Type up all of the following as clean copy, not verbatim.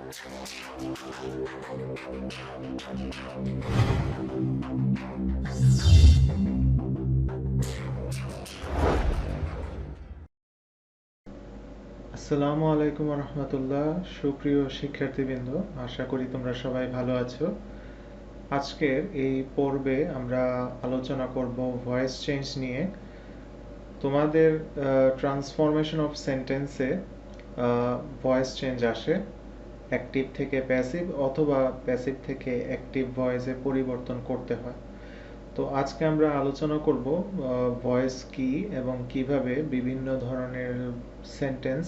আসসালামু আলাইকুম রহমতুল্লাহ। সুপ্রিয় শিক্ষার্থীবৃন্দ, আশা করি তোমরা সবাই ভালো আছো। আজকের এই পর্বে আমরা আলোচনা করব ভয়েস চেঞ্জ নিয়ে। তোমাদের ট্রান্সফরমেশন অফ সেন্টেন্সে ভয়েস চেঞ্জ আসে, অ্যাক্টিভ থেকে প্যাসিভ অথবা প্যাসিভ থেকে অ্যাক্টিভ ভয়েসে পরিবর্তন করতে হয়। তো আজকে আমরা আলোচনা করব ভয়েস কি এবং কিভাবে বিভিন্ন ধরনের সেন্টেন্স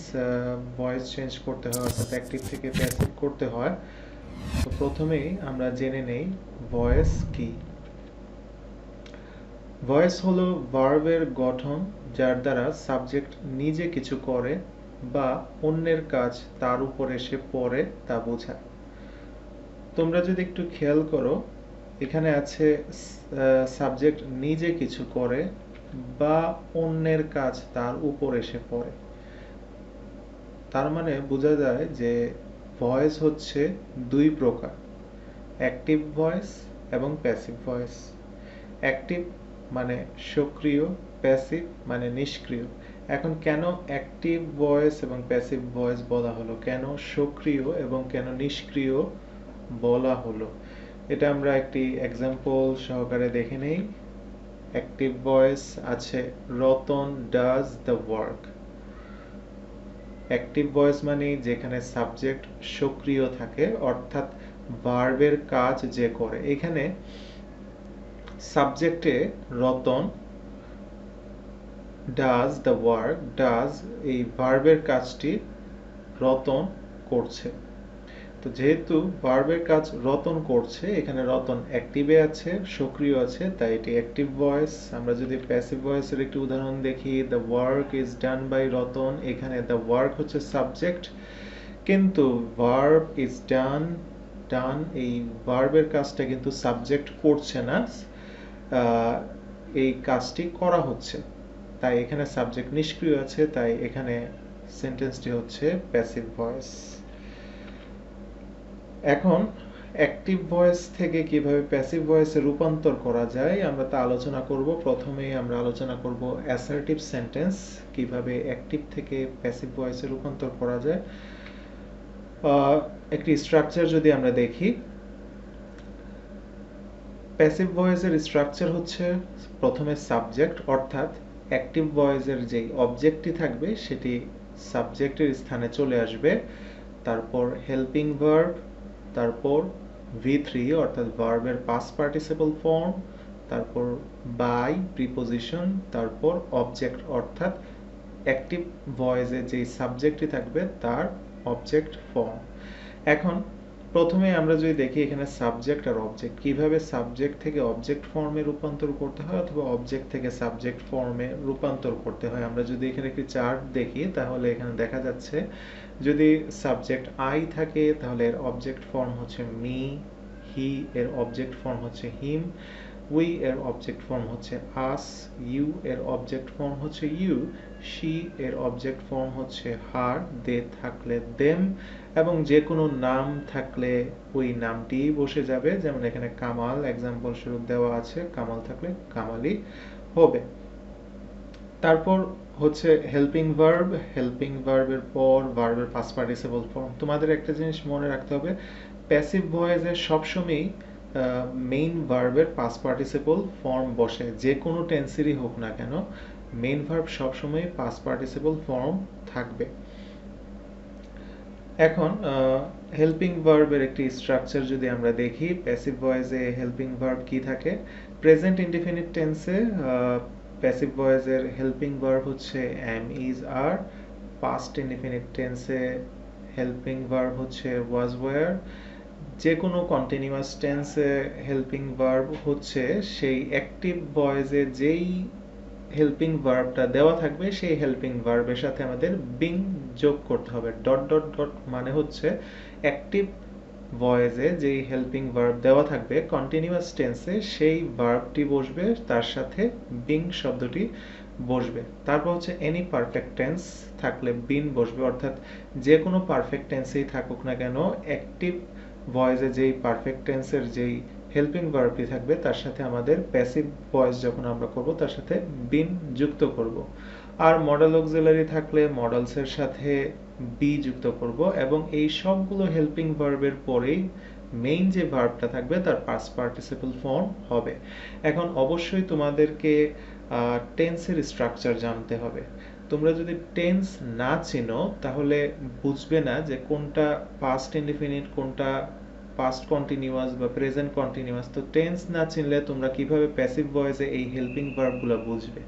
ভয়েস চেঞ্জ করতে হয়, অর্থাৎ অ্যাক্টিভ থেকে প্যাসিভ করতে হয়। তো প্রথমেই আমরা জেনে নেই ভয়েস কি। ভয়েস হলো ভার্বের গঠন যার দ্বারা সাবজেক্ট নিজে কিছু করে বা অন্যের কাজ তার উপর এসে পড়ে তা বোঝায়। তোমরা যদি একটু খেয়াল করো, এখানে আছে সাবজেক্ট নিজে কিছু করে বা অন্যের কাজ তার উপর এসে পড়ে। তার মানে বোঝা যায় যে ভয়েস হচ্ছে দুই প্রকার, অ্যাক্টিভ ভয়েস এবং প্যাসিভ ভয়েস। অ্যাক্টিভ মানে সক্রিয়, প্যাসিভ মানে নিষ্ক্রিয়। এখন কেন অ্যাক্টিভ ভয়েস এবং প্যাসিভ ভয়েস বলা হলো, কেন সক্রিয় এবং কেন নিষ্ক্রিয় বলা হলো, এটা আমরা একটি এক্সাম্পল সহকারে দেখে নেই। অ্যাক্টিভ ভয়েস আছে Ratan does the work. Active voice মানে যেখানে সাবজেক্ট সক্রিয় থাকে, অর্থাৎ ভার্বের কাজ যে করে। এখানে সাবজেক্টে Ratan, does the work, does এই ভার্বের কাজটি রতন করছে। তো যেহেতু ভার্বের কাজ রতন করছে, এখানে রতন অ্যাক্টিভে আছে, সক্রিয় আছে, তাই এটি অ্যাক্টিভ ভয়েস। আমরা যদি প্যাসিভ ভয়েসের একটি উদাহরণ দেখি, the work is done by Ratan, এখানে দ্য ওয়ার্ক হচ্ছে সাবজেক্ট, কিন্তু ভার্ব ইজ ডান, ডান এই ভার্বের কাজটা কিন্তু সাবজেক্ট করছে না, এই কাজটি করা হচ্ছে, তাই এখানে সাবজেক্ট নিষ্ক্রিয় আছে, তাই এখানে সেন্টেন্সটি হচ্ছে প্যাসিভ ভয়েস। এখন অ্যাক্টিভ ভয়েস থেকে কিভাবে প্যাসিভ ভয়েসে রূপান্তর করা যায় আমরা তা আলোচনা করব। প্রথমেই আমরা আলোচনা করব অ্যাসার্টিভ সেন্টেন্স কিভাবে অ্যাক্টিভ থেকে প্যাসিভ ভয়েসে রূপান্তর করা যায়। একটি স্ট্রাকচার যদি আমরা দেখি, প্যাসিভ ভয়েসের স্ট্রাকচার হচ্ছে প্রথমে সাবজেক্ট, অর্থাৎ অ্যাক্টিভ ভয়েসের যেই অবজেক্টটি থাকবে সেটি সাবজেক্টের স্থানে চলে আসবে, তারপর হেল্পিং ভার্ব, তারপর V3 অর্থাৎ ভার্বের পাস্ট পার্টিসিপল ফর্ম, তারপর বাই প্রিপোজিশন, তারপর অবজেক্ট অর্থাৎ অ্যাক্টিভ ভয়েসে যেই সাবজেক্টটি থাকবে তার অবজেক্ট ফর্ম। এখন প্রথমে আমরা যদি দেখি এখানে সাবজেক্ট আর অবজেক্ট, কিভাবে সাবজেক্ট থেকে অবজেক্ট ফর্মে রূপান্তর করতে হয় অথবা অবজেক্ট থেকে সাবজেক্ট ফর্মে রূপান্তর করতে হয়। আমরা যদি এখানে একটি চার্ট দেখি তাহলে এখানে দেখা যাচ্ছে যদি সাবজেক্ট আই থাকে তাহলে এর অবজেক্ট ফর্ম হচ্ছে মি, হি এর অবজেক্ট ফর্ম হচ্ছে হিম, উই এর অবজেক্ট ফর্ম হচ্ছে আস, ইউ এর অবজেক্ট ফর্ম হচ্ছে ইউ, শি এর অবজেক্ট ফর্ম হচ্ছে হার, দে থাকলে দেম, এবং যে কোনো নাম থাকলে ওই নামটি বসে যাবে। যেমন এখানে কামাল এক্সাম্পল স্বরূপ দেওয়া আছে, কামাল থাকলে কামালি হবে। তারপর হচ্ছে হেল্পিং ভার্ব, হেল্পিং ভার্বের পর ভার্বের পাস্ট পার্টিসিপল ফর্ম। তোমাদের একটা জিনিস মনে রাখতে হবে, প্যাসিভ ভয়েসে সবসময় মেইন ভার্বের পাস্ট পার্টিসিপল ফর্ম বসে, যে কোনো টেন্সেরই হোক না কেন মেইন ভার্ব সবসময় পাস্ট পার্টিসিপল ফর্ম থাকবে। এখন হেল্পিং ভার্বের একটি স্ট্রাকচার যদি আমরা দেখি, প্যাসিভ ভয়েসে হেল্পিং ভার্ব কি থাকে, প্রেজেন্ট ইনডিফিনিট টেন্সে প্যাসিভ ভয়েসের হেল্পিং ভার্ব হচ্ছে am is are, past indefinite টেন্সে হেল্পিং ভার্ব হচ্ছে was were, যে কোনো কন্টিনিউয়াস টেন্সে হেল্পিং ভার্ব হচ্ছে সেই অ্যাক্টিভ ভয়েসে যেই হেল্পিং ভার্বটা দেওয়া থাকবে সেই হেল্পিং ভার্বের সাথে আমাদের বিং যোগ করতে হবে। ডট ডট ডট মানে হচ্ছে অ্যাক্টিভ ভয়েসে যেই হেল্পিং ভার্ব দেওয়া থাকবে কন্টিনিউয়াস টেন্সে সেই ভার্বটি বসবে, তার সাথে বিং শব্দটি বসবে। তারপর হচ্ছে এনি পারফেক্ট টেন্স থাকলে বিন বসবে, অর্থাৎ যে কোনো পারফেক্ট টেন্সেই থাকুক না কেন অ্যাক্টিভ ভয়েসে যেই পারফেক্ট টেন্সের যেই হেল্পিং ভার্বটি থাকবে তার সাথে আমাদের প্যাসিভ ভয়েস যখন আমরা করব তার সাথে বিন যুক্ত করব। আর মডেল অক্সিলারি থাকলে মডেলসের সাথে বি যুক্ত করব, এবং এই সবগুলো হেল্পিং ভার্বের পরেই মেইন যে ভার্বটা থাকবে তার পাস্ট পার্টিসিপল ফর্ম হবে। এখন অবশ্যই তোমাদেরকে টেন্সের স্ট্রাকচার জানতে হবে। তোমরা যদি টেন্স না চিনো তাহলে বুঝবে না যে কোনটা পাস্ট ইনডিফিনিট, কোনটা পাস্ট কন্টিনিউয়াস বা প্রেজেন্ট কন্টিনিউয়াস। তো টেন্স না চিনলে তোমরা কিভাবে প্যাসিভ ভয়েসে এই হেল্পিং ভার্বগুলো বুঝবে,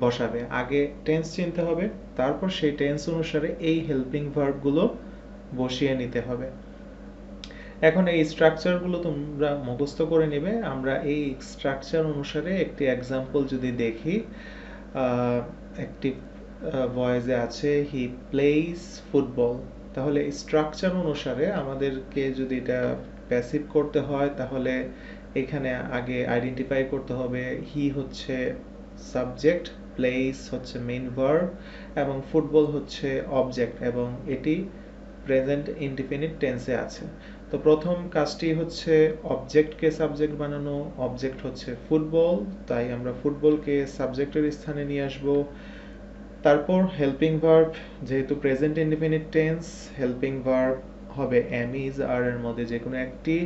বসাবে? আগে টেন্স চিনতে হবে, তারপর সেই টেন্স অনুসারে এই হেল্পিং ভার্বগুলো বসিয়ে নিতে হবে। এখন এই স্ট্রাকচারগুলো তোমরা মুখস্থ করে নেবে। আমরা এই স্ট্রাকচার অনুসারে একটি এক্সাম্পল যদি দেখি, একটি ভয়েসে আছে হি প্লেইজ ফুটবল। তাহলে স্ট্রাকচার অনুসারে আমাদেরকে যদি এটা প্যাসিভ করতে হয় তাহলে এখানে আগে আইডেন্টিফাই করতে হবে হি হচ্ছে সাবজেক্ট, প্লেইজ হচ্ছে মেইন ভার্ব এবং ফুটবল হচ্ছে অবজেক্ট, এবং এটি প্রেজেন্ট ইনডিফিনিট টেন্সে আছে। তো প্রথম কাজটি হচ্ছে অবজেক্টকে সাবজেক্ট বানানো। অবজেক্ট হচ্ছে ফুটবল, তাই আমরা ফুটবলকে সাবজেক্টের স্থানে নিয়ে আসব। তারপর হেল্পিং ভার্ব, যেহেতু present indefinite tense, helping verb হবে এম ইজ আর এর মধ্যে যে কোনো একটি।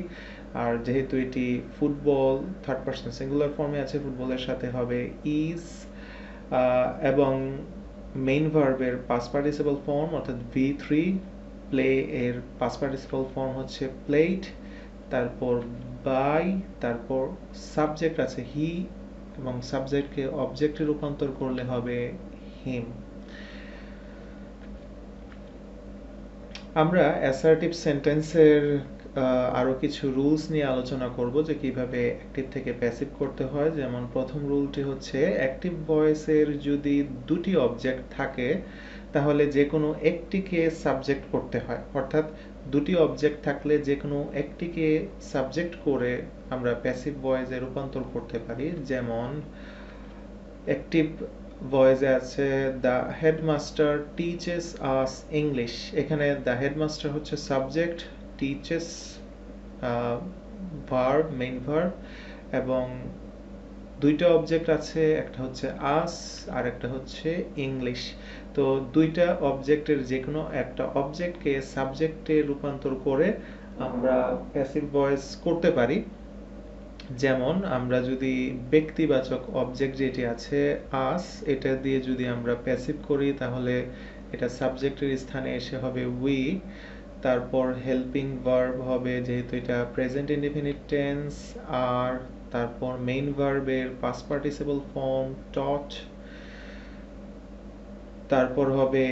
আর যেহেতু এটি ফুটবল থার্ড পারসন সিঙ্গুলার ফর্মে আছে, ফুটবলের সাথে হবে ইজ, এবং মেইন ভার্বের পাস্ট পার্টিসিপল ফর্ম অর্থাৎ V3। প্লে এর পাস্ট পার্টিসিপল ফর্ম হচ্ছে প্লেড, তারপর বাই, তারপর সাবজেক্ট আছে হি, এবং সাবজেক্টকে অবজেক্টে রূপান্তর করলে হবে হিম। আমরা অ্যাসার্টিভ সেন্টেন্সের আরো কিছু রুলস নিয়ে আলোচনা করব যে কিভাবে অ্যাক্টিভ থেকে প্যাসিভ করতে হয়। যেমন প্রথম রুলটি হচ্ছে অ্যাক্টিভ ভয়েসের যদি দুটি অবজেক্ট থাকে তাহলে যে কোনো একটিকে সাবজেক্ট করতে হয়, অর্থাৎ দুটি অবজেক্ট থাকলে যে কোনো একটিকে সাবজেক্ট করে আমরা প্যাসিভ ভয়েসে রূপান্তর করতে পারি। যেমন অ্যাক্টিভ ভয়েসে আছে the headmaster teaches us English. এখানে দ্য হেডমাস্টার হচ্ছে subject, teaches verb, main verb, এবং দুইটা অবজেক্ট আছে, একটা হচ্ছে আস আর একটা হচ্ছে ইংলিশ। তো দুইটা অবজেক্টের যে কোনো একটা অবজেক্টকে সাবজেক্টে রূপান্তর করে আমরা প্যাসিভ ভয়েস করতে পারি। যেমন আমরা যদি ব্যক্তিবাচক অবজেক্ট যেটি আছে আস, এটা দিয়ে যদি আমরা প্যাসিভ করি তাহলে এটা সাবজেক্টের স্থানে এসে হবে উই। তারপর হেল্পিং ভার্ব হবে, যেহেতু এটা প্রেজেন্ট ইনডিফিনিট টেন্স, আর তারপর মেইন ভার্বের পাস্ট পার্টিসিপল ফর্ম টট। তারপর হবে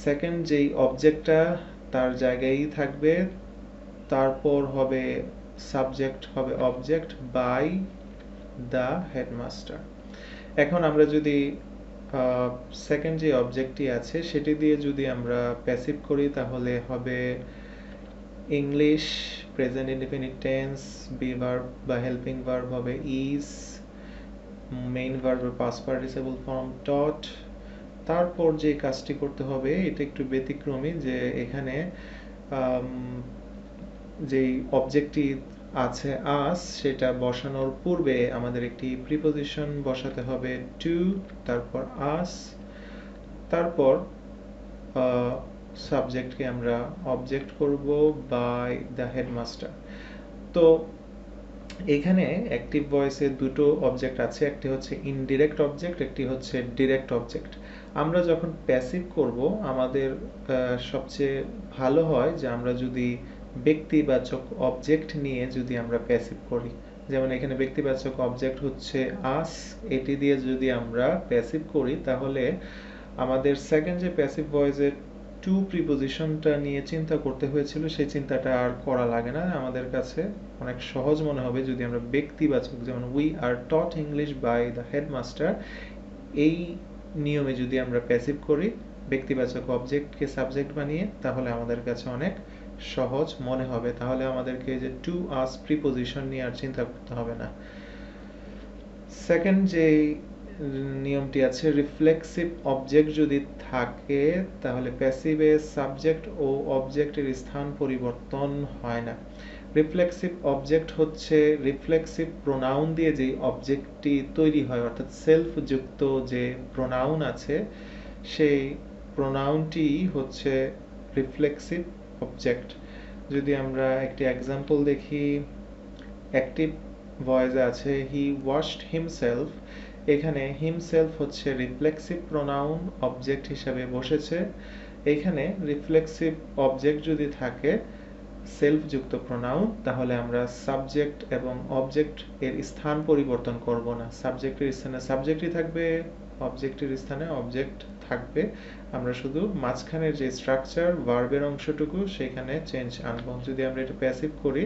সেকেন্ড যেই অবজেক্টটা তার জায়গায় থাকবে, তারপর হবে সাবজেক্ট হবে অবজেক্ট বাই দ্য হেডমাস্টার। এখন আমরা যদি সেকেন্ড যে অবজেক্টটি আছে সেটি দিয়ে যদি আমরা প্যাসিভ করি তাহলে হবে English present indefinite tense, be verb বা হেল্পিং ভার্ব হবে ইজ, মেইন ভার্বের পাস্ট পার্টিসিপল ফর্ম টট। তারপর যে কাজটি করতে হবে এটা একটু ব্যতিক্রমী, যে এখানে যেই অবজেক্টটি আছে আস সেটা বসানোর পূর্বে আমাদের একটি প্রিপোজিশন বসাতে হবে টু, তারপর আস, তারপর সাবজেক্টকে আমরা অবজেক্ট করব বাই দ্য হেডমাস্টার। তো এখানে অ্যাক্টিভ ভয়েসে দুটো অবজেক্ট আছে, একটি হচ্ছে ইনডিরেক্ট অবজেক্ট, একটি হচ্ছে ডিরেক্ট অবজেক্ট। আমরা যখন প্যাসিভ করব আমাদের সবচেয়ে ভালো হয় যে আমরা যদি ব্যক্তিবাচক অবজেক্ট নিয়ে যদি আমরা প্যাসিভ করি। যেমন এখানে ব্যক্তিবাচক অবজেক্ট হচ্ছে আস, এটি দিয়ে যদি আমরা প্যাসিভ করি তাহলে আমাদের সেকেন্ড যে প্যাসিভ ভয়েসের টু প্রিপোজিশনটা নিয়ে চিন্তা করতে হয়েছিল সেই চিন্তাটা আর করা লাগে না। আমাদের কাছে অনেক সহজ মনে হবে যদি আমরা ব্যক্তিবাচক, যেমন we are taught English by the headmaster, এই নিয়মে যদি আমরা প্যাসিভ করি ব্যক্তিবাচক অবজেক্টকে সাবজেক্ট বানিয়ে, তাহলে আমাদের কাছে অনেক সহজ মনে হবে। তাহলে আমাদেরকে যে টু আস প্রিপোজিশন নিয়ে আর চিন্তা করতে হবে না। সেকেন্ড যে নিয়মটি আছে, রিফ্লেক্সিভ অবজেক্ট যদি থাকে তাহলে প্যাসিভে সাবজেক্ট ও অবজেক্টের স্থান পরিবর্তন হয় না। রিফ্লেক্সিভ অবজেক্ট হচ্ছে রিফ্লেক্সিভ প্রোনাউন দিয়ে যে অবজেক্টটি তৈরি হয়, অর্থাৎ সেলফ যুক্ত যে প্রোনাউন আছে সেই প্রোনাউনটি হচ্ছে রিফ্লেক্সিভ অবজেক্ট। যদি আমরা একটি এক্সাম্পল দেখি, অ্যাক্টিভ ভয়েসে আছে হি ওয়াশড হিমসেলফ, এখানে হিমসেলফ হচ্ছে রিফ্লেক্সিভ প্রোনাউন অবজেক্ট হিসাবে বসেছে। এখানে রিফ্লেক্সিভ অবজেক্ট যদি থাকে সেলফ যুক্ত প্রোনাউন, তাহলে আমরা সাবজেক্ট এবং অবজেক্ট এর স্থান পরিবর্তন করব না, সাবজেক্টের স্থানে সাবজেক্টই থাকবে, অবজেক্টের স্থানে অবজেক্ট থাকবে। আমরা শুধু মাঝখানের যে স্ট্রাকচার ভার্বের অংশটুকু সেখানে চেঞ্জ আনবো। যদি আমরা এটা প্যাসিভ করি,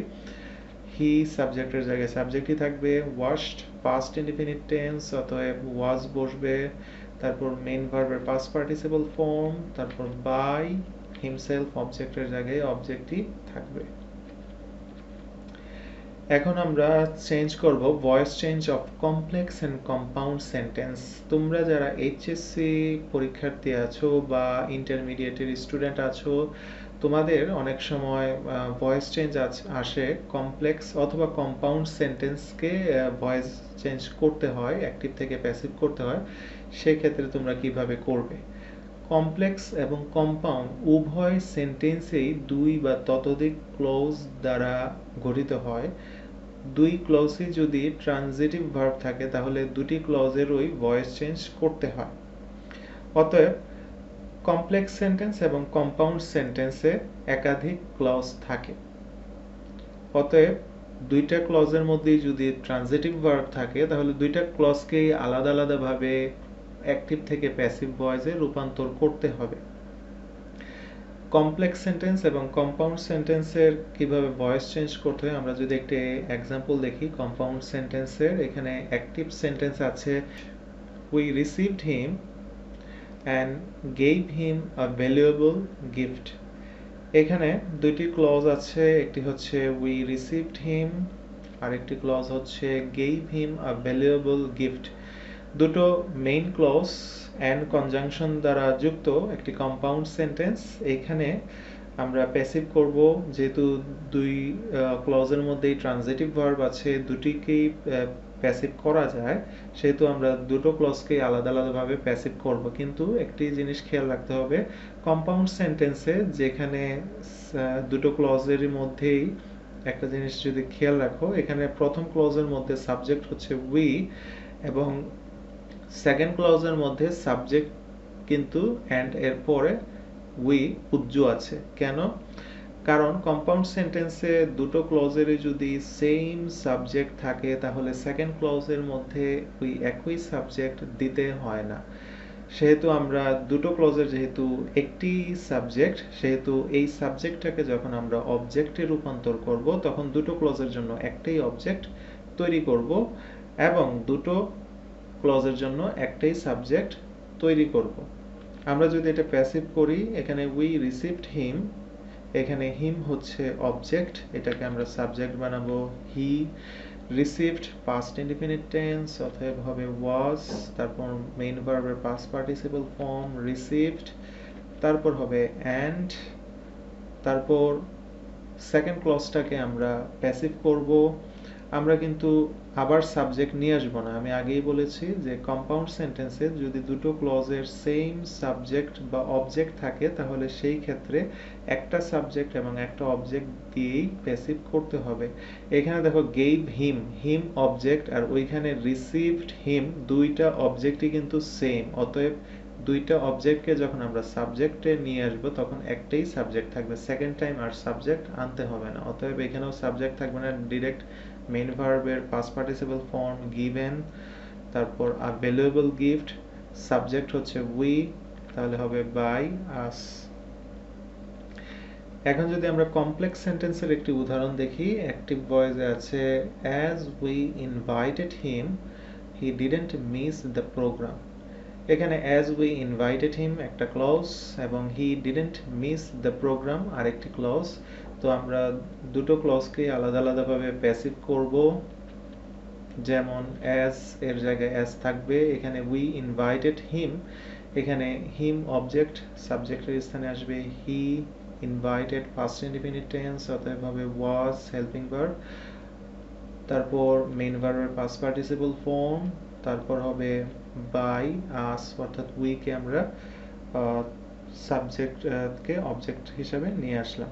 হি সাবজেক্টের জায়গায় সাবজেক্টই থাকবে, ওয়াশড পাস্ট ইনডিফিনিট টেন্স, অতএব ওয়াজ বসবে, তারপর মেইন ভার্বের পাস্ট পার্টিসিপল ফর্ম, তারপর বাই হিমসেলফ অবজেক্টের জায়গায় অবজেক্টই থাকবে। এখন আমরা চেঞ্জ করব voice change of complex and compound sentence. তোমরা যারা এইচএসসি পরীক্ষার্থী আছো বা ইন্টারমিডিয়েটের স্টুডেন্ট আছো, তোমাদের অনেক সময় ভয়েস চেঞ্জ আসে, কমপ্লেক্স অথবা কম্পাউন্ড সেন্টেন্সকে ভয়েস চেঞ্জ করতে হয়, অ্যাক্টিভ থেকে প্যাসিভ করতে হয়। সেক্ষেত্রে তোমরা কিভাবে করবে? কমপ্লেক্স এবং কম্পাউন্ড উভয় সেন্টেন্সেই দুই বা ততোধিক ক্লজ দ্বারা গঠিত হয়। দুই ক্লজই যদি ট্রানজিটিভ ভার্ব থাকে তাহলে দুটি ক্লজেরই ভয়েস চেঞ্জ করতে হয়। অতএব কমপ্লেক্স সেন্টেন্স এবং কম্পাউন্ড সেন্টেন্সে একাধিক ক্লজ থাকে। অতএব দুইটা ক্লজের মধ্যেই যদি ট্রানজিটিভ ভার্ব থাকে তাহলে দুইটা ক্লজকেই আলাদা আলাদাভাবে অ্যাক্টিভ থেকে প্যাসিভ ভয়েসে রূপান্তর করতে হবে। কমপ্লেক্স সেন্টেন্স এবং কম্পাউন্ড সেন্টেন্সের কিভাবে ভয়েস চেঞ্জ করতে হয় আমরা যদি একটি এক্সাম্পল দেখি। কম্পাউন্ড সেন্টেন্সের এখানে অ্যাক্টিভ সেন্টেন্স আছে, we received him and gave him a valuable gift. এখানে দুইটি ক্লজ আছে, একটি হচ্ছে উই রিসিভড হিম, আর একটি ক্লজ হচ্ছে গেভ হিম আ ভ্যালুয়েবল গিফট। দুটো মেইন ক্লজ অ্যান্ড কনজাংশন দ্বারা যুক্ত একটি কম্পাউন্ড সেন্টেন্স। এখানে আমরা প্যাসিভ করব, যেহেতু দুই ক্লজের মধ্যেই ট্রানজিটিভ ভার্ব আছে, দুটিকেই প্যাসিভ করা যায়, সেহেতু আমরা দুটো ক্লজকেই আলাদা আলাদাভাবে প্যাসিভ করব। কিন্তু একটি জিনিস খেয়াল রাখতে হবে, কম্পাউন্ড সেন্টেন্সে যেখানে দুটো ক্লজের মধ্যেই একটা জিনিস যদি খেয়াল রাখো, এখানে প্রথম ক্লজের মধ্যে সাবজেক্ট হচ্ছে উই এবং সেকেন্ড ক্লজের মধ্যে সাবজেক্ট কিন্তু অ্যান্ড এর পরে উই উজ্জ আছে। কেন? কারণ কম্পাউন্ড সেন্টেন্সে দুটো ক্লজেরই যদি সেম সাবজেক্ট থাকে তাহলে সেকেন্ড ক্লজের মধ্যে ওই একই সাবজেক্ট দিতে হয় না। সেহেতু আমরা দুটো ক্লজের যেহেতু একটি সাবজেক্ট, সেহেতু এই সাবজেক্টটাকে যখন আমরা অবজেক্টে রূপান্তর করব তখন দুটো ক্লজের জন্য একটাই অবজেক্ট তৈরি করব এবং দুটো ক্লজের জন্য একটাই সাবজেক্ট তৈরি করব। আমরা যদি এটা প্যাসিভ করি, এখানে উই রিসিভড হিম, এখানে হিম হচ্ছে অবজেক্ট, এটাকে আমরা সাবজেক্ট বানাবো হি। রিসিভড পাস্ট ইনডিফিনিট টেন্স, অতএব হবে ওয়াজ, তারপর মেইন ভার্বের পাস্ট পার্টিসিপল ফর্ম রিসিভড, তারপর হবে অ্যান্ড, তারপর সেকেন্ড ক্লজটাকে আমরা প্যাসিভ করব। আমরা কিন্তু আবার সাবজেক্ট নিয়ে আসবো না। আমি আগেই বলেছি যে কম্পাউন্ড সেন্টেন্সে যদি দুটো ক্লজের সেম সাবজেক্ট বা অবজেক্ট থাকে তাহলে সেই ক্ষেত্রে একটা সাবজেক্ট এবং একটা অবজেক্ট দিয়েই প্যাসিভ করতে হবে। এখানে দেখো গেভ হিম, হিম অবজেক্ট, আর ওইখানে রিসিভড হিম, দুইটা অবজেক্টই কিন্তু সেম। অতএব দুইটা অবজেক্টকে যখন আমরা সাবজেক্টে নিয়ে আসবো তখন একটাই সাবজেক্ট থাকবে, সেকেন্ড টাইম আর সাবজেক্ট আনতে হবে না। অতএব এখানেও সাবজেক্ট থাকবে না, ডিরেক্ট মেইন ভার্বের পাস্ট পার্টিসিপল ফর্ম গিভেন, তারপর আ ভ্যালুয়েবল গিফট, সাবজেক্ট হচ্ছে উই, তাহলে হবে বাই আস। এখন যদি আমরা কমপ্লেক্স সেন্টেন্সের একটি উদাহরণ দেখি, অ্যাক্টিভ ভয়েসে আছে as we invited him he didn't miss the programme. এখানে অ্যাজ উই ইনভাইটেড হিম একটা ক্লজ এবং he didn't miss the programme আরেকটি ক্লজ। তো আমরা দুটো ক্লজকে আলাদা আলাদাভাবে প্যাসিভ করব। যেমন অ্যাজ এর জায়গায় অ্যাজ থাকবে, এখানে উই ইনভাইটেড হিম, এখানে হিম অবজেক্ট, সাবজেক্টের স্থানে আসবে হি, ইনভাইটেড পাস্ট ইনডিফিনিট টেন্স, অতএব হবে ওয়াজ হেল্পিং ভার্ব। তারপর মেইন ভার্বের পাস্ট পার্টিসিপল ফর্ম, তারপর হবে বাই আস অর্থাৎ উই কে আমরা সাবজেক্ট কে অবজেক্ট হিসেবে নিয়ে আসলাম।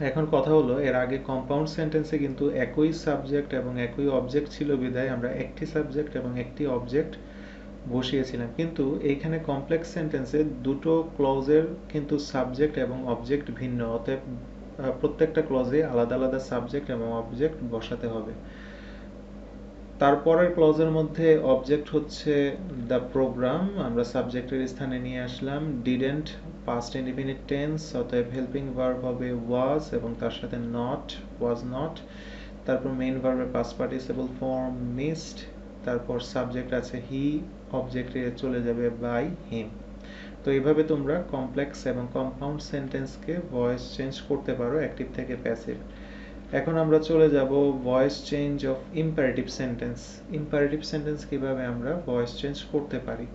এখন কথা হলো, এর আগে কম্পাউন্ড সেন্টেন্সে কিন্তু একই সাবজেক্ট এবং একই অবজেক্ট ছিল বিধায় আমরা একটি সাবজেক্ট এবং একটি অবজেক্ট বসিয়েছিলাম, কিন্তু এইখানে কমপ্লেক্স সেন্টেন্সে দুটো ক্লজের কিন্তু সাবজেক্ট এবং অবজেক্ট ভিন্ন, অতএব প্রত্যেকটা ক্লজে আলাদা আলাদা সাবজেক্ট এবং অবজেক্ট বসাতে হবে। তারপরের ক্লজের মধ্যে অবজেক্ট হচ্ছে দ্য প্রোগ্রাম, আমরা সাবজেক্টের স্থানে নিয়ে আসলাম ডিডেন্ট পাস্ট ইনডিফিনিট টেন্স, অতএব হেল্পিং ভার্ব হবে ওয়াজ এবং তার সাথে নট, ওয়াজ নট। তারপর মেইন ভার্বের পাস্ট পার্টিসিপল ফর্ম মিসড, তারপর সাবজেক্ট আছে হি, অবজেক্টে চলে যাবে বাই হিম। তো এইভাবে তোমরা কমপ্লেক্স এবং কম্পাউন্ড সেন্টেন্সকে ভয়েস চেঞ্জ করতে পারো অ্যাক্টিভ থেকে প্যাসিভ। এখন আমরা চলে যাব voice change of imperative sentence. Imperative sentence কিভাবে আমরা ভয়েস চেঞ্জ করতে পারি,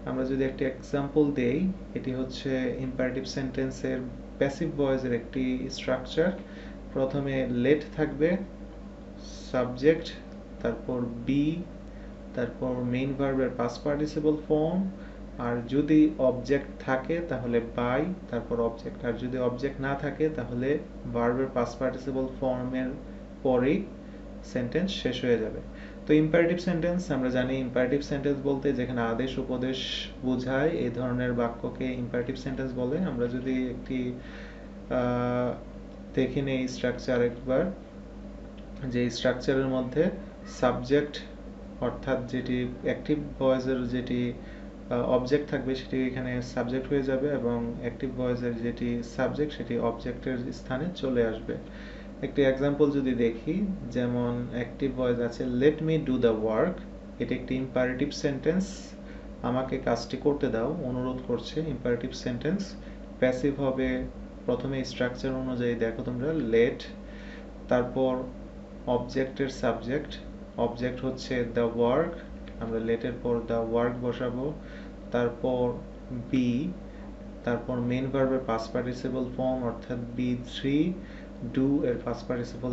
আমরা যদি একটি এক্সাম্পল দেই, এটি হচ্ছে ইম্পারেটিভ সেন্টেন্সের প্যাসিভ ভয়েসের একটি স্ট্রাকচার। প্রথমে লেট থাকবে, সাবজেক্ট, তারপর বি, তারপর মেইন ভার্বের পাস্ট পার্টিসিপল ফর্ম, আর যদি অবজেক্ট থাকে তাহলে বাই, তারপর অবজেক্ট, আর যদি অবজেক্ট না থাকে তাহলে ভার্বের পাস্ট পার্টিসিপল ফর্মের পরেই সেন্টেন্স শেষ হয়ে যাবে। তো ইম্পারেটিভ সেন্টেন্স আমরা জানি, ইম্পারেটিভ সেন্টেন্স বলতে যেখানে আদেশ উপদেশ বোঝায় এই ধরনের বাক্যকে ইম্পারেটিভ সেন্টেন্স বলে। আমরা যদি একটি দেখি নেই স্ট্রাকচার একবার, যে স্ট্রাকচারের মধ্যে সাবজেক্ট অর্থাৎ যেটি অ্যাক্টিভ ভয়েসের যেটি অবজেক্ট থাকবে সেটি এখানে সাবজেক্ট হয়ে যাবে এবং অ্যাক্টিভ ভয়েসের যেটি সাবজেক্ট সেটি অবজেক্টের স্থানে চলে আসবে। একটি এক্সাম্পল যদি দেখি, যেমন অ্যাক্টিভ ভয়েস আছে let me do the work, এটি একটি ইম্পারেটিভ সেন্টেন্স, আমাকে কাজটি করতে দাও, অনুরোধ করছে, ইম্পারেটিভ সেন্টেন্স। প্যাসিভ হবে প্রথমে স্ট্রাকচার অনুযায়ী দেখো তোমরা লেট, তারপর অবজেক্টের সাবজেক্ট, অবজেক্ট হচ্ছে দ্য ওয়ার্ক, আমরা লেটের পর দ্য ওয়ার্ক বসাবো, তারপর বি, তারপর মেইন ভার্বের পাস্ট পার্টিসিপল ফর্ম অর্থাৎ বি থ্রি, ডু এর পাস্ট পার্টিসিপল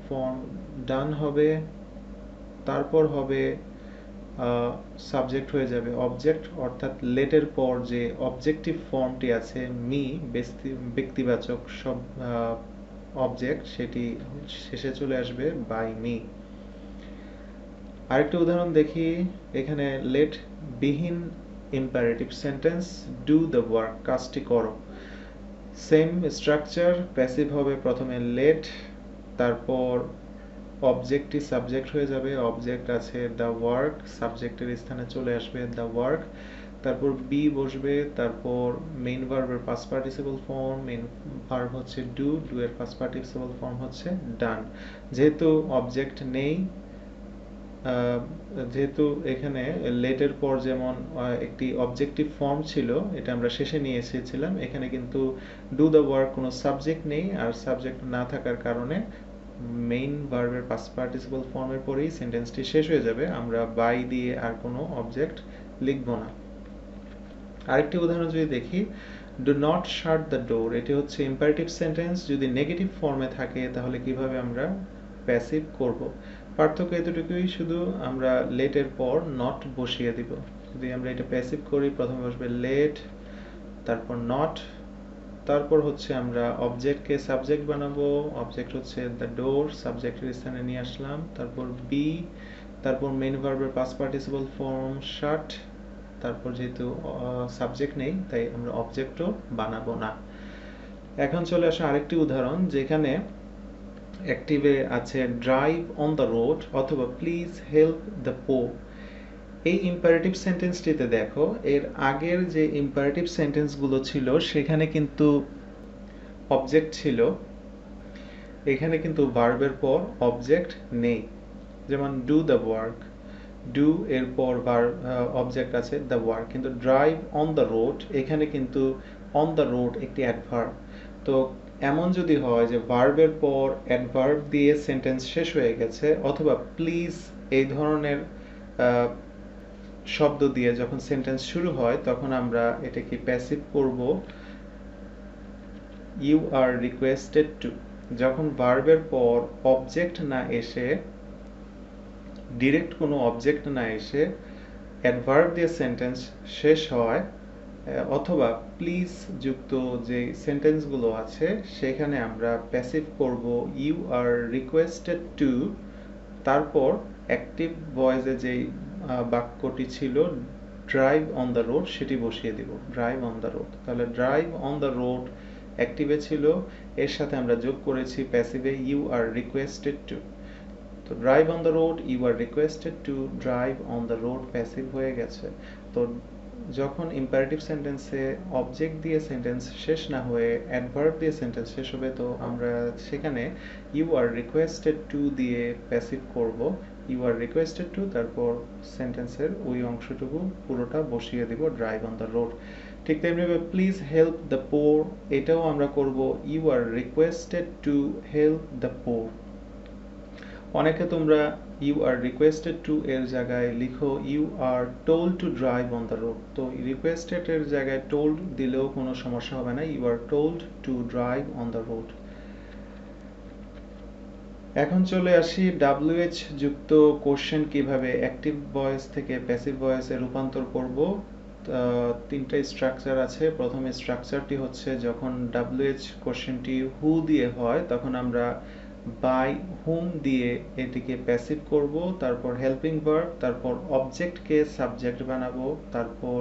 ফর্ম ডান হবে, তারপর হবে সাবজেক্ট হয়ে যাবে অবজেক্ট অর্থাৎ লেটের পর যে অবজেক্টিভ ফর্মটি আছে মি, ব্যক্তিবাচক সব অবজেক্ট, সেটি শেষে চলে আসবে বাই মি। আরেকটা উদাহরণ দেখি, এখানে লেট বিহীন imperative sentence do the work, কাজটি করো। সেম স্ট্রাকচার, প্যাসিভ হবে প্রথমে লেট, তারপর অবজেক্টটি সাবজেক্ট হয়ে যাবে, অবজেক্ট আছে দ্য ওয়ার্ক, সাবজেক্টের স্থানে চলে আসবে দ্য ওয়ার্ক, তারপর বি বসবে, তারপর মেইন ভার্বের past participle form, main verb হচ্ছে ডু, ডু এর পাস্ট পার্টিসিপল ফর্ম হচ্ছে ডান। যেহেতু অবজেক্ট নেই, যেহেতু এখানে লেটের পর যেমন একটি অবজেক্টিভ ফর্ম ছিল, এটা আমরা শেষে নিয়ে এসেছিলাম, এখানে কিন্তু ডু দ্য ওয়ার্ক কোনো সাবজেক্ট নেই, আর সাবজেক্ট না থাকার কারণে মেইন ভার্বের পাস্ট পার্টিসিপল ফর্মের পরেই সেন্টেন্সটি শেষ হয়ে যাবে, আমরা বাই দিয়ে আর কোনো অবজেক্ট লিখব না। আরেকটি উদাহরণ যদি দেখি, do not shut the door, এটি হচ্ছে ইম্পারেটিভ সেন্টেন্স, যদি নেগেটিভ ফর্মে থাকে তাহলে কিভাবে আমরা প্যাসিভ করব। পার্থক্য এতটুকুই, শুধু আমরা লেটের পর নট বসিয়ে দিব। যদি আমরা এটা প্যাসিভ করি, প্রথমে বসবে লেট, তারপর নট, তারপর হচ্ছে আমরা অবজেক্টকে সাবজেক্ট বানাবো, অবজেক্ট হচ্ছে দ্য ডোর, সাবজেক্টের স্থানে নিয়ে আসলাম, তারপর বি, তারপর মেইন ভার্বের পাস্ট পার্টিসিপল ফর্ম শাট, তারপর যেহেতু সাবজেক্ট নেই তাই আমরা অবজেক্টও বানাবো না। এখন চলে আসে আরেকটি উদাহরণ, যেখানে অ্যাক্টিভে আছে ড্রাইভ অন দ্য রোড অথবা প্লিজ হেল্প দ্য পোর। এই ইম্পারেটিভ সেন্টেন্সটিতে দেখো, এর আগের যে ইম্পারেটিভ সেন্টেন্সগুলো ছিল সেখানে কিন্তু অবজেক্ট ছিল, এখানে কিন্তু ভার্বের পর অবজেক্ট নেই। যেমন ডু দ্য ওয়ার্ক, ডু এর পর অবজেক্ট আছে দ্য ওয়ার্ক, কিন্তু ড্রাইভ অন দ্য রোড, এখানে কিন্তু অন দ্য রোড একটি অ্যাডভার্ব। তো এমন যদি হয় যে ভার্বের পর অ্যাডভার্ব দিয়ে সেন্টেন্স শেষ হয়ে গেছে, অথবা প্লিজ এই ধরনের শব্দ দিয়ে যখন সেন্টেন্স শুরু হয় তখন আমরা এটাকে প্যাসিভ করব ইউ আর রিকোয়েস্টেড টু। যখন ভার্বের পর অবজেক্ট না এসে, ডিরেক্ট কোনো অবজেক্ট না এসে অ্যাডভার্ব দিয়ে সেন্টেন্স শেষ হয়, অথবা প্লিজ যুক্ত যে সেন্টেন্সগুলো আছে সেখানে আমরা প্যাসিভ করব ইউ আর রিকোয়েস্টেড টু, তারপর অ্যাক্টিভ ভয়েসে যেই বাক্যটি ছিল ড্রাইভ অন দ্য রোড সেটি বসিয়ে দিব, ড্রাইভ অন দ্য রোড। তাহলে ড্রাইভ অন দ্য রোড অ্যাক্টিভে ছিল, এর সাথে আমরা যোগ করেছি প্যাসিভে ইউ আর রিকোয়েস্টেড টু। তো drive on the road, you are requested to drive on the road passive হয়ে গেছে। তো যখন ইম্পারেটিভ সেন্টেন্সে অবজেক্ট দিয়ে সেন্টেন্স শেষ না হয়ে অ্যাডভার্ব দিয়ে সেন্টেন্স শেষ হবে, তো আমরা সেখানে ইউ আর রিকোয়েস্টেড টু দিয়ে প্যাসিভ করব, ইউ আর রিকোয়েস্টেড টু, তারপর সেন্টেন্সের ওই অংশটুকু পুরোটা বসিয়ে দিব ড্রাইভ অন দ্য রোড। ঠিক তেমনিভাবে প্লিজ হেল্প দ্য পোর, এটাও আমরা করব you are requested to help the poor. অনেকে তোমরা ইউ আর রিকোয়েস্টেড টু এর জায়গায় লিখো you are told to drive on the road. তো রিকোয়েস্টেড এর জায়গায় টোল্ড দিলেও কোনো সমস্যা হবে না, you are told to drive on the road. এখন চলে আসি WH যুক্ত কোশ্চেন কিভাবে অ্যাক্টিভ ভয়েস থেকে প্যাসিভ ভয়েসে রূপান্তর করব। তিনটা স্ট্রাকচার আছে। প্রথম স্ট্রাকচারটি হচ্ছে যখন WH কোশ্চেনটি হু দিয়ে হয় তখন আমরা বাই হুম দিয়ে এটিকে প্যাসিভ করব, তারপর হেল্পিং ভার্ব, তারপর অবজেক্টকে সাবজেক্ট বানাবো, তারপর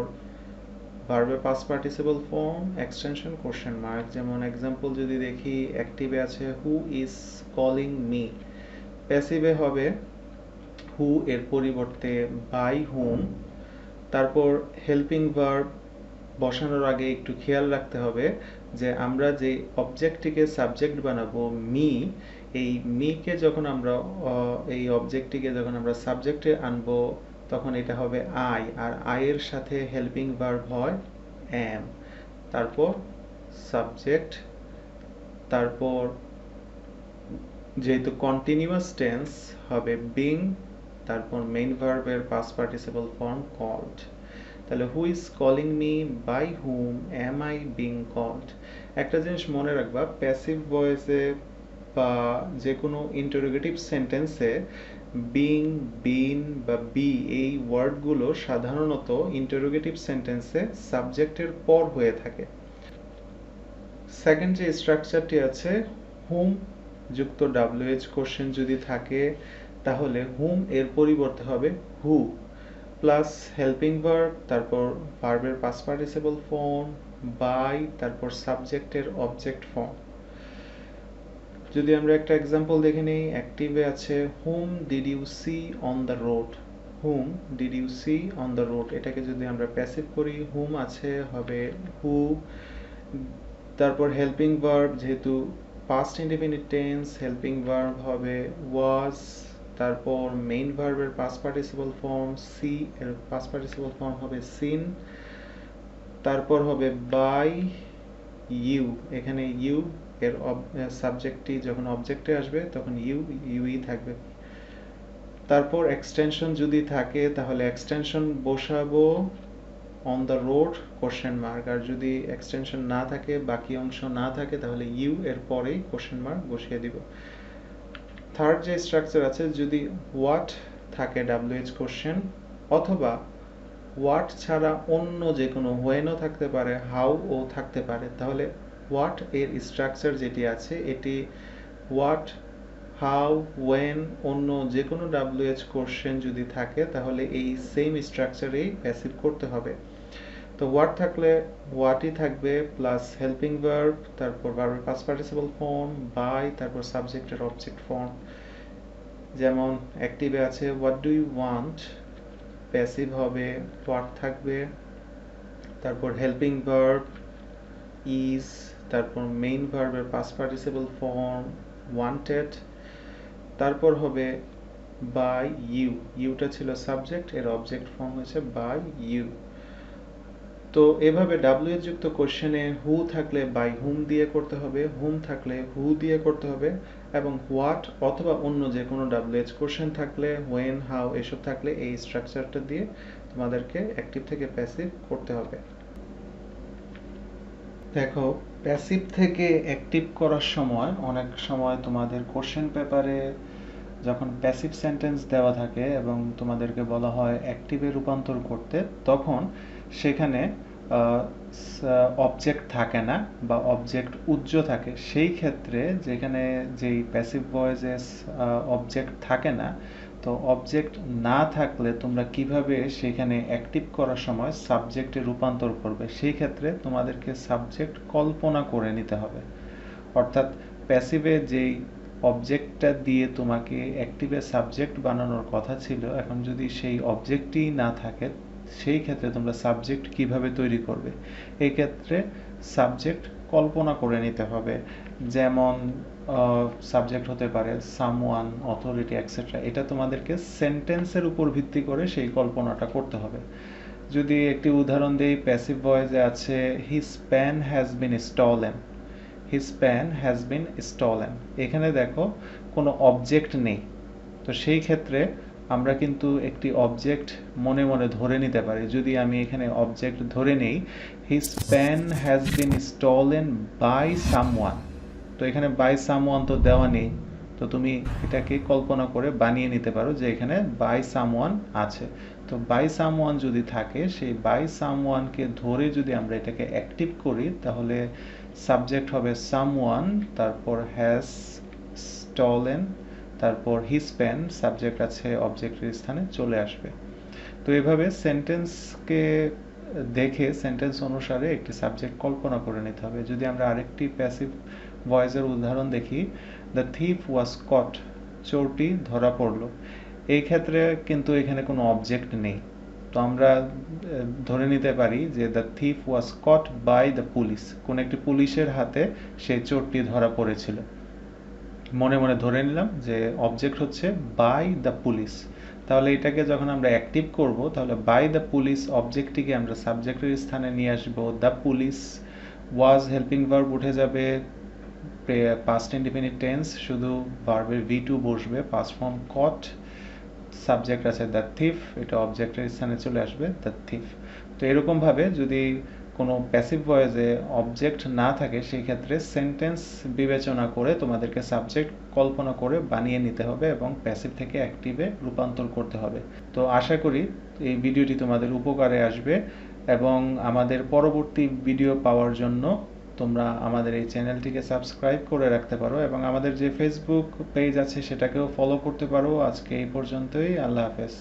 ভার্বের past participle form, extension, question mark. যেমন এক্সাম্পল যদি দেখি, অ্যাক্টিভে আছে হু ইজ কলিং মি, প্যাসিভে হবে হু এর পরিবর্তে বাই হুম। তারপর হেল্পিং ভার্ব বসানোর আগে একটু খেয়াল রাখতে হবে যে আমরা যে অবজেক্টটিকে সাবজেক্ট বানাবো মি, এই মিকে যখন আমরা এই অবজেক্টটিকে যখন আমরা সাবজেক্টে আনবো তখন এটা হবে আই, আর আই এর সাথে হেল্পিং ভার্ব হয় অ্যাম, তারপর সাবজেক্ট, তারপর যেহেতু কন্টিনিউয়াস টেন্স হবে বিং, তারপর মেইন ভার্বের পাস্ট পার্টিসিপল ফর্ম কল্ড। তাহলে who is calling me, by whom am I being called. একটা জিনিস মনে রাখবা, প্যাসিভ ভয়েসে বা যে কোনো ইন্টারোগেটিভ সেন্টেন্সে বিং, বিন বা বি এই ওয়ার্ডগুলো সাধারণত ইন্টারোগেটিভ সেন্টেন্সে সাবজেক্টের পর হয়ে থাকে। সেকেন্ড যে স্ট্রাকচারটি আছে, হুম যুক্ত WH কোশ্চেন যদি থাকে তাহলে হুম এর পরিবর্তে হবে হু প্লাস হেল্পিং ভার্ব, তারপর ভার্বের পাস্ট পার্টিসিপল ফর্ম, বাই, তারপর সাবজেক্টের অবজেক্ট ফর্ম। যদি আমরা একটা এক্সাম্পল দেখে নিই, অ্যাক্টিভে আছে whom did you see on the road, whom did you see on the road, এটাকে যদি আমরা প্যাসিভ করি হুম আছে হবে হু, তারপর হেল্পিং ভার্ব যেহেতু past indefinite tense helping verb হবে ওয়াজ, তারপর মেইন ভার্বের পাস্ট পার্টিসিপল ফর্ম সি এর পাস্ট পার্টিসিপল ফর্ম হবে সিন, তারপর হবে বাই ইউ, এখানে ইউ এর সাবজেক্টটি যখন অবজেক্টে আসবে তখন ইউই থাকবে। তারপর এক্সটেনশন যদি থাকে তাহলে এক্সটেনশন বসাবো on the road question mark, আর যদি এক্সটেনশন না থাকে বাকি অংশ না থাকে তাহলে ইউ এর পরেই কোশ্চেন মার্ক বসিয়ে দিব। থার্ড যে স্ট্রাকচার আছে, যদি হোয়াট থাকে WH কোশ্চেন, অথবা হোয়াট ছাড়া অন্য যে কোনো হোয়েনও থাকতে পারে, হাউ ও থাকতে পারে, তাহলে হোয়াট এর স্ট্রাকচার যেটি আছে এটি হোয়াট, হাউ, ওয়েন, অন্য যে কোনো WH কোশ্চেন যদি থাকে তাহলে এই সেম স্ট্রাকচারেই প্যাসিভ করতে হবে। তো হোয়াট থাকলে হোয়াটই থাকবে প্লাস হেল্পিং ভার্ব, তারপর ভার্বের পাস্ট পার্টিসিপল ফর্ম, বাই, তারপর সাবজেক্টের অবজেক্ট ফর্ম। যেমন অ্যাক্টিভে আছে what do you want, passive হবে হোয়াট থাকবে, তারপর হেল্পিং ভার্ব ইজ, তারপর মেইন ভার্বের পাস্ট পার্টিসিপল ফর্ম ওয়ান্টেড, তারপর হবে বাই ইউ, ইউটা ছিল সাবজেক্ট, এর অবজেক্ট ফর্ম হয়েছে বাই ইউ। তো এভাবে WH যুক্ত কোশ্চেনে হু থাকলে বাই হুম দিয়ে করতে হবে, হুম থাকলে হু দিয়ে করতে হবে, এবং হোয়াট অথবা অন্য যে কোনো WH কোশ্চেন থাকলে হোয়েন, হাউ এসব থাকলে এই স্ট্রাকচারটা দিয়ে তোমাদেরকে অ্যাক্টিভ থেকে প্যাসিভ করতে হবে। দেখো, প্যাসিভ থেকে অ্যাক্টিভ করার সময় অনেক সময় তোমাদের কোশ্চেন পেপারে যখন প্যাসিভ সেন্টেন্স দেওয়া থাকে এবং তোমাদেরকে বলা হয় অ্যাক্টিভে রূপান্তর করতে, তখন সেখানে অবজেক্ট থাকে না বা অবজেক্ট উজ্জ থাকে। সেই ক্ষেত্রে যেখানে যেই প্যাসিভ ভয়েসে অবজেক্ট থাকে না, তো অবজেক্ট না থাকলে তোমরা কিভাবে সেখানে অ্যাক্টিভ করার সময় সাবজেক্টে রূপান্তর করবে, সেই ক্ষেত্রে তোমাদেরকে সাবজেক্ট কল্পনা করে নিতে হবে। অর্থাৎ প্যাসিভে যেই অবজেক্টটা দিয়ে তোমাকে অ্যাক্টিভে সাবজেক্ট বানানোর কথা ছিল, এখন যদি সেই অবজেক্টই না থাকে, সেই ক্ষেত্রে তোমরা সাবজেক্ট কিভাবে তৈরি করবে? এই ক্ষেত্রে সাবজেক্ট কল্পনা করে নিতে হবে। যেমন সাবজেক্ট হতে পারে সামওয়ান, অথরিটি, এটসেট্রা। এটা তোমাদেরকে সেন্টেন্সের উপর ভিত্তি করে সেই কল্পনাটা করতে হবে। যদি একটি উদাহরণ দেই, প্যাসিভ ভয়েসে আছে his pen has been stolen. His pen has been stolen. এখানে দেখো কোনো অবজেক্ট নেই, তো সেই ক্ষেত্রে আমরা কিন্তু একটি অবজেক্ট মনে মনে ধরে নিতে পারি। যদি আমি এখানে অবজেক্ট ধরে নেই, his pen has been stolen by someone, তো এখানে বাই সামওয়ান তো দেওয়া নেই, তো তুমি এটাকে কল্পনা করে বানিয়ে নিতে পারো যে এখানে বাই সামওয়ান আছে। তো বাই সামওয়ান যদি থাকে, সেই বাই সামওয়ানকে ধরে যদি আমরা এটাকে অ্যাক্টিভ করি, তাহলে সাবজেক্ট হবে সামওয়ান, তারপর হ্যাজ স্টলেন, তারপর হিজ পেন, সাবজেক্ট আছে অবজেক্টের স্থানে চলে আসবে। তো এভাবে সেন্টেন্সকে দেখে সেন্টেন্স অনুসারে একটি সাবজেক্ট কল্পনা করে নিতে হবে। যদি আমরা আরেকটি প্যাসিভ ভয়েসের উদাহরণ দেখি, দ্য থিফ ওয়াজ কট, চোরটি ধরা পড়ল। এই ক্ষেত্রে কিন্তু এখানে কোনো অবজেক্ট নেই, তো আমরা ধরে নিতে পারি যে the thief was caught by the police, কোন একটি পুলিশের হাতে সেই চোরটি ধরা পড়েছিল। মনে মনে ধরে নিলাম যে অবজেক্ট হচ্ছে বাই দ্য পুলিশ। তাহলে এটাকে যখন আমরা অ্যাক্টিভ করব, তাহলে বাই দ্য পুলিশ অবজেক্টটিকে আমরা সাবজেক্টের স্থানে নিয়ে আসবো। The police, was helping verb উঠে যাবে, পাস্ট ইনডিফিনিট টেন্স, শুধু ভার্বের V2 বসবে, পাস্ট ফর্ম কট, সাবজেক্ট আছে দ্য থিফ, এটা অবজেক্টের স্থানে চলে আসবে দ্য থিফ। তো এরকমভাবে যদি কোনো প্যাসিভ ভয়েসে অবজেক্ট না থাকে, সেই ক্ষেত্রে সেন্টেন্স বিবেচনা করে তোমাদেরকে সাবজেক্ট কল্পনা করে বানিয়ে নিতে হবে এবং প্যাসিভ থেকে অ্যাক্টিভে রূপান্তর করতে হবে। তো আশা করি এই ভিডিওটি তোমাদের উপকারে আসবে, এবং আমাদের পরবর্তী ভিডিও পাওয়ার জন্য তোমরা আমাদের এই চ্যানেলটিকে সাবস্ক্রাইব করে রাখতে পারো, এবং আমাদের যে ফেসবুক পেজ আছে সেটাকেও ফলো করতে পারো। আজকে এই পর্যন্তই, আল্লাহ হাফেজ।